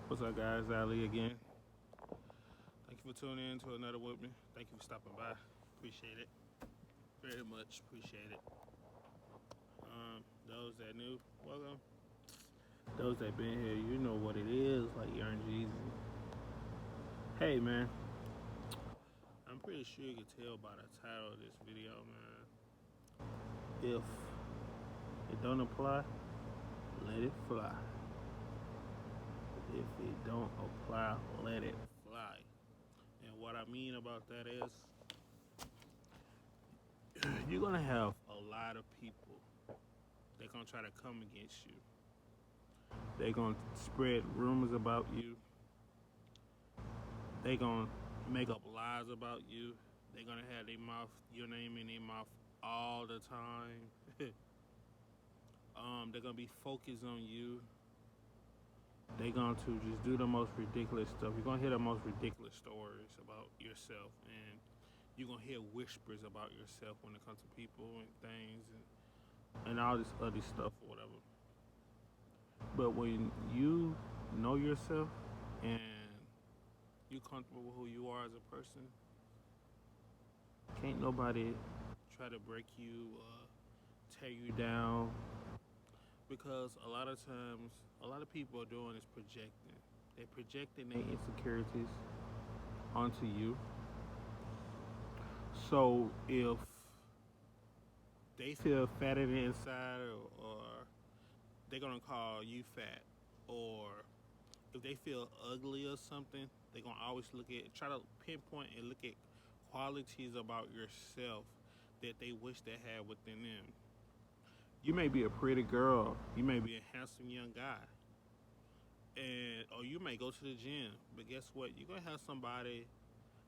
What's up, guys? Ali again. Thank you for tuning in to another with me. Thank you for stopping by. Appreciate it. Very much appreciate it. Those that new, welcome. Those that been here, you know what it is, like Young Jeezy. Hey, man. I'm pretty sure you can tell by the title of this video, man. If it don't apply, let it fly. If it don't apply, let it fly. And what I mean about that is, you're gonna have a lot of people. They're gonna try to come against you. They're gonna spread rumors about you. They're gonna make up lies about you. They're gonna have your name in their mouth all the time. They're gonna be focused on you. They're going to just do the most ridiculous stuff. You're gonna hear the most ridiculous stories about yourself, and you're gonna hear whispers about yourself when it comes to people and things and all this other stuff or whatever. But when you know yourself and you comfortable with who you are as a person, can't nobody try to break you, tear you down. Because a lot of times, a lot of people are doing is projecting. They're projecting their insecurities onto you. So if they feel fat in the inside, or they're gonna call you fat, or if they feel ugly or something, they're gonna always try to pinpoint and look at qualities about yourself that they wish they had within them. You may be a pretty girl, you may be a handsome young guy, and or you may go to the gym, but guess what? You're gonna have somebody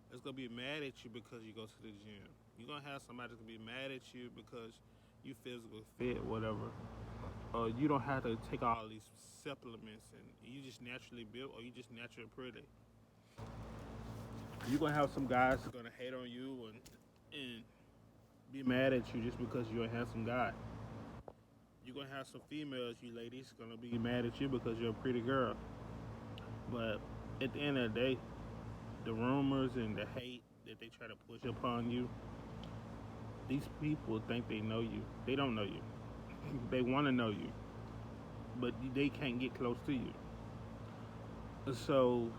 that's gonna be mad at you because you go to the gym. You're gonna have somebody that's gonna be mad at you because you physically fit, whatever. You don't have to take all these supplements, and you just naturally built, or you just naturally pretty. You're gonna have some guys that's gonna hate on you and be mad at you just because you're a handsome guy. You're gonna have some females, you ladies, gonna be mad at you because you're a pretty girl. But at the end of the day, the rumors and the hate that they try to push upon you, these people think they know you. They don't know you. They want to know you, but they can't get close to you. So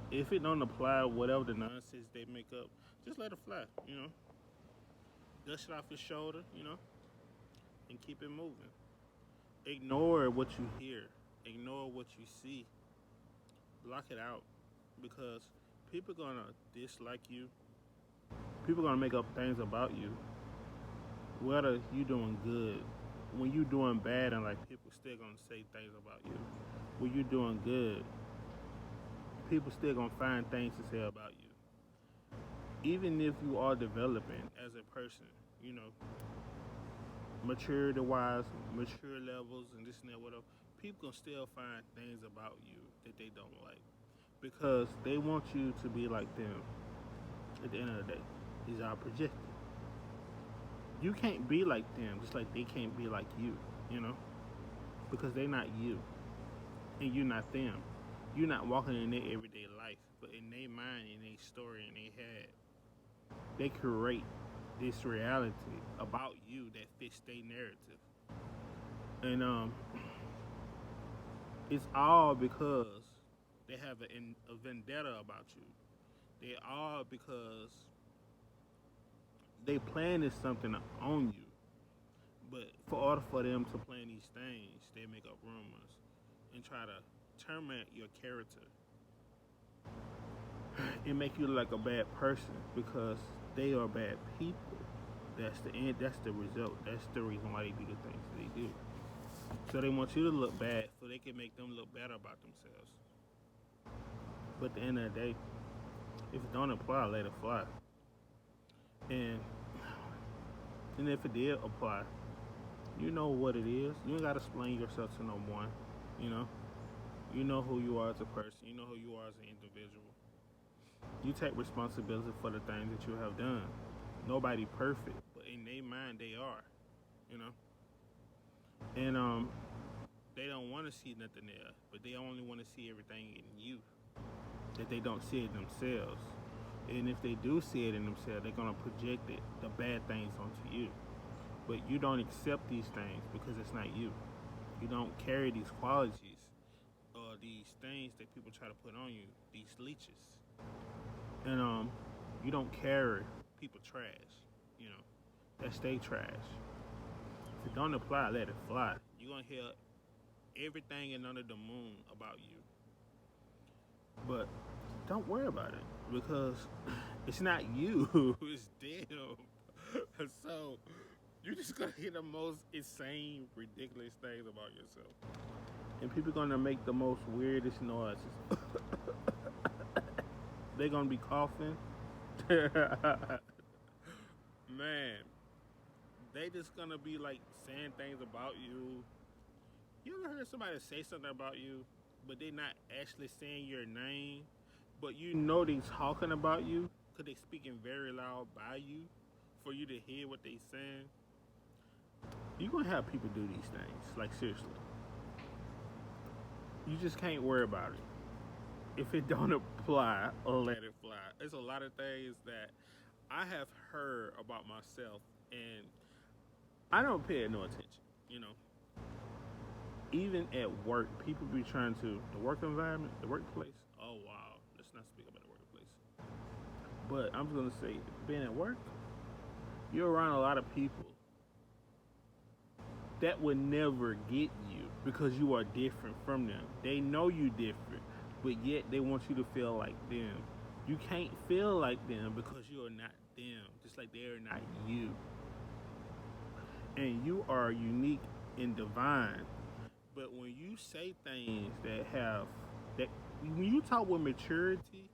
if it don't apply, whatever the nonsense they make up, just let it fly. Dust it off your shoulder, and keep it moving. Ignore what you hear. Ignore what you see. Block it out, because people gonna dislike you. People gonna make up things about you. Whether you doing good, when you doing bad, and like people still gonna say things about you. When you doing good, people still gonna find things to say about you. Even if you are developing as a person, you know, maturity wise, mature levels, and this and that, whatever, people can still find things about you that they don't like, because they want you to be like them. At the end of the day, these are projected. You can't be like them, just like they can't be like you know, because they're not you, and you're not them. You're not walking in their everyday life, but in their mind, in their story, in their head, they create this reality about you that fits their narrative. And it's all because they have a vendetta about you. They all because they planning something on you. But for order for them to plan these things, they make up rumors and try to terminate your character and make you look like a bad person, because they are bad people. That's the end. That's the result. That's the reason why they do the things they do. So they want you to look bad so they can make them look better about themselves. But at the end of the day, if it don't apply, let it fly. And and if it did apply, you know what it is. You ain't gotta explain yourself to no one. You know, you know who you are as a person. You know who you are as an individual. You take responsibility for the things that you have done. Nobody perfect, but in their mind they are. You know, and They don't want to see nothing there, but they only want to see everything in you. That they don't see it themselves. And if they do see it in themselves, they're gonna project it, the bad things onto you. But you don't accept these things because it's not you. You don't carry these qualities or these things that people try to put on you, these leeches. And you don't carry people trash, you know. That stay trash. If it don't apply, let it fly. You're gonna hear everything and under the moon about you. But don't worry about it because it's not you, it's them. So you're just gonna hear the most insane, ridiculous things about yourself. And people gonna make the most weirdest noises. They're gonna be coughing. Man, they just gonna be like saying things about you. You ever heard somebody say something about you, but they not actually saying your name, but you know they talking about you because they speaking very loud by you for you to hear what they saying? You gonna have people do these things, like seriously. You just can't worry about it. If it don't apply, let it fly. There's a lot of things that I have heard about myself, and I don't pay it no attention. You know, even at work, people be trying to the work environment, the workplace. Oh wow, let's not speak about the workplace. But I'm just gonna say, being at work, you're around a lot of people that would never get you because you are different from them. They know you different, but yet they want you to feel like them. You can't feel like them because you are not them, just like they are not you. And you are unique and divine. But when you say things that have that, when you talk with maturity,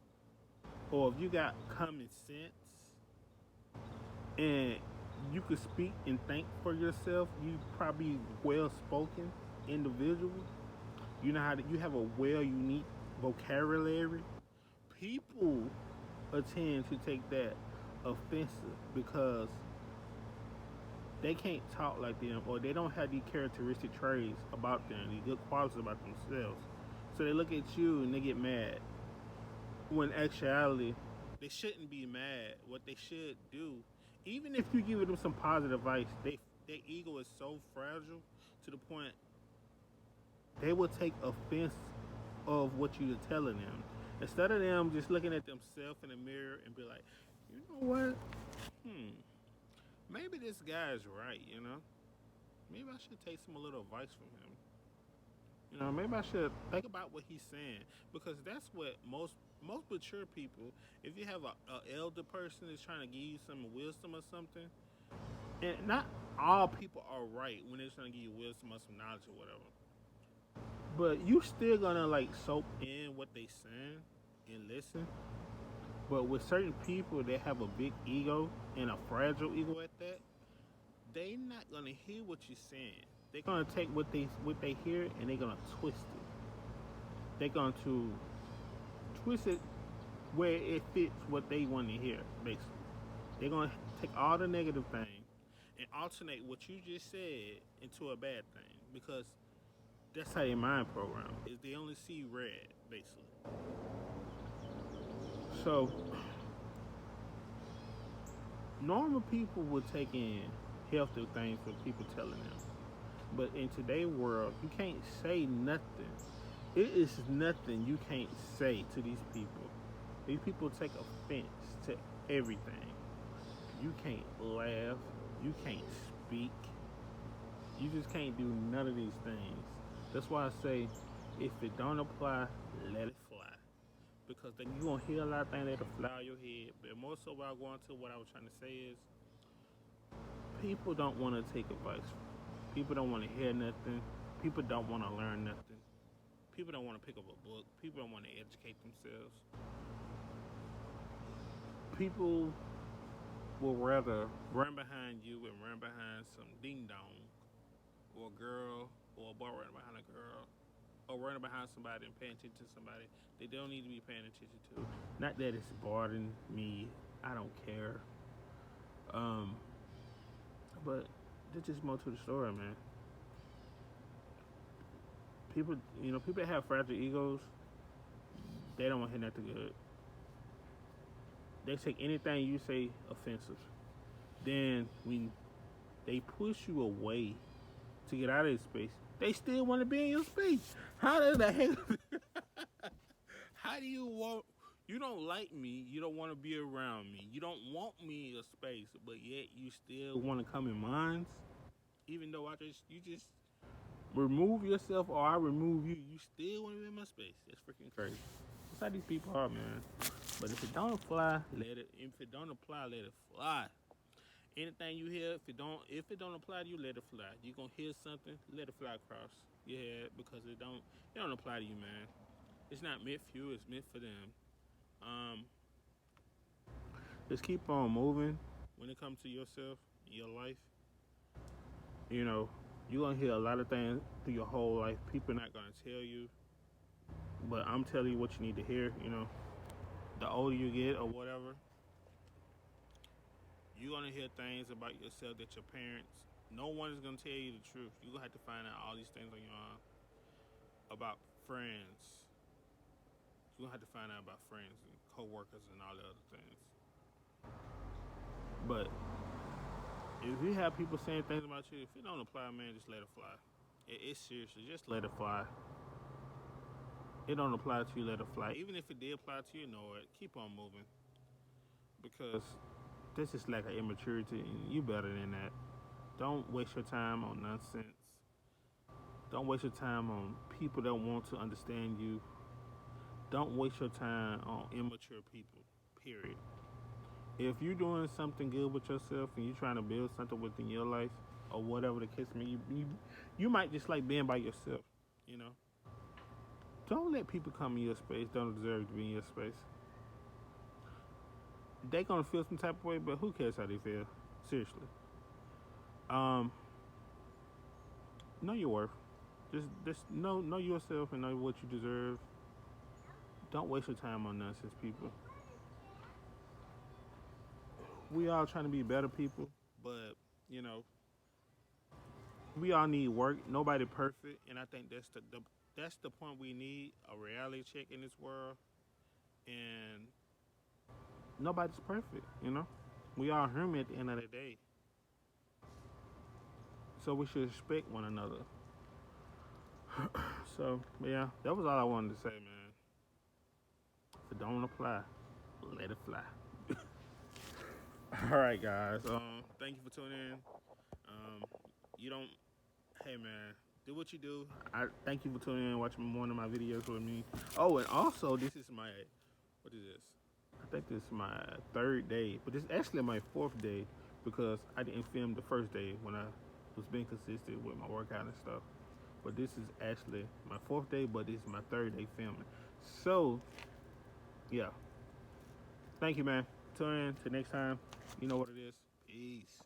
or if you got common sense, and you could speak and think for yourself, you probably well spoken individual. You know how to, you have a well unique vocabulary. People tend to take that offensive because they can't talk like them or they don't have these characteristic traits about them, these good qualities about themselves. So they look at you and they get mad. When actuality, they shouldn't be mad. What they should do, even if you give them some positive advice, their ego is so fragile to the point they will take offense of what you're telling them. Instead of them just looking at themselves in the mirror and be like, you know what? Hmm, maybe this guy's right, you know? Maybe I should take some a little advice from him. You know, maybe I should think about what he's saying because that's what most mature people. If you have a elder person that's trying to give you some wisdom or something, and not all people are right when they're trying to give you wisdom or some knowledge or whatever, but you still gonna like soak in what they saying and listen. But with certain people that have a big ego and a fragile ego at that, they not gonna hear what you're saying. They're gonna take what they hear and they're gonna twist it. They're going to twist it where it fits what they want to hear, basically. They're gonna take all the negative thing and alternate what you just said into a bad thing because that's how your mind program is. They only see red, basically. So normal people will take in healthy things from people telling them. But in today's world, you can't say nothing. It is nothing you can't say to these people. These people take offense to everything. You can't laugh. You can't speak. You just can't do none of these things. That's why I say, if it don't apply, let it fly. Because then you're going to hear a lot of things that'll fly out your head. But more so, what I'm going to, what I was trying to say is, people don't want to take advice. People don't want to hear nothing. People don't want to learn nothing. People don't want to pick up a book. People don't want to educate themselves. People will rather run behind you and run behind some ding dong, or a girl, or a boy running behind a girl, or running behind somebody and paying attention to somebody they don't need to be paying attention to. Not that it's bothering me. I don't care. Um, but there's just more to the story, man. people, people that have fragile egos, they don't want to hear nothing good. They take anything you say offensive. Then when they push you away to get out of this space, they still want to be in your space. How does that heck? How do you want? You don't like me. You don't want to be around me. You don't want me in your space, but yet you still want to come in mine. Even though you just remove yourself or I remove you, you still want to be in my space. That's freaking crazy. That's how these people are, man. But if it don't apply, let it. If it don't apply, let it fly. Anything you hear, if it don't apply to you, let it fly. You gonna hear something, let it fly across your head because it don't apply to you, man. It's not meant for you. It's meant for them. Um, just keep on moving when it comes to yourself, your life. You know, you're gonna hear a lot of things through your whole life. People not gonna tell you, but I'm telling you what you need to hear. The older you get or whatever, you're gonna hear things about yourself that your parents. No one is gonna tell you the truth. You're gonna have to find out all these things on your own about friends. You're gonna have to find out about friends and coworkers and all the other things. But if you have people saying things about you, if it don't apply, man, just let it fly. It's seriously, just let it fly. It don't apply to you, let it fly. Even if it did apply to you, know it. Keep on moving. Because this is like an immaturity, and you better than that. Don't waste your time on nonsense. Don't waste your time on people that want to understand you. Don't waste your time on immature people. Period. If you're doing something good with yourself and you're trying to build something within your life or whatever the case may be, you might just like being by yourself. You know. Don't let people come in your space. Don't deserve to be in your space. They gonna feel some type of way, but who cares how they feel? Seriously. Um, know your worth. Just know yourself and know what you deserve. Don't waste your time on nonsense, people. We all trying to be better people, but you know, we all need work. Nobody perfect, and I think that's the point we need a reality check in this world. And nobody's perfect, We all human at the end of the day, so we should respect one another. So yeah, that was all I wanted to say, man. If it don't apply, let it fly. All right, guys. Thank you for tuning in. You don't. Hey, man. Do what you do. I thank you for tuning in and watching one of my videos with me. Oh, and also, this is my. What is this? I think this is my third day, but this is actually my fourth day because I didn't film the first day when I was being consistent with my workout and stuff. But this is actually my fourth day, but this is my third day filming. So, yeah. Thank you, man. Tune in. Till next time. You know what it is. Peace.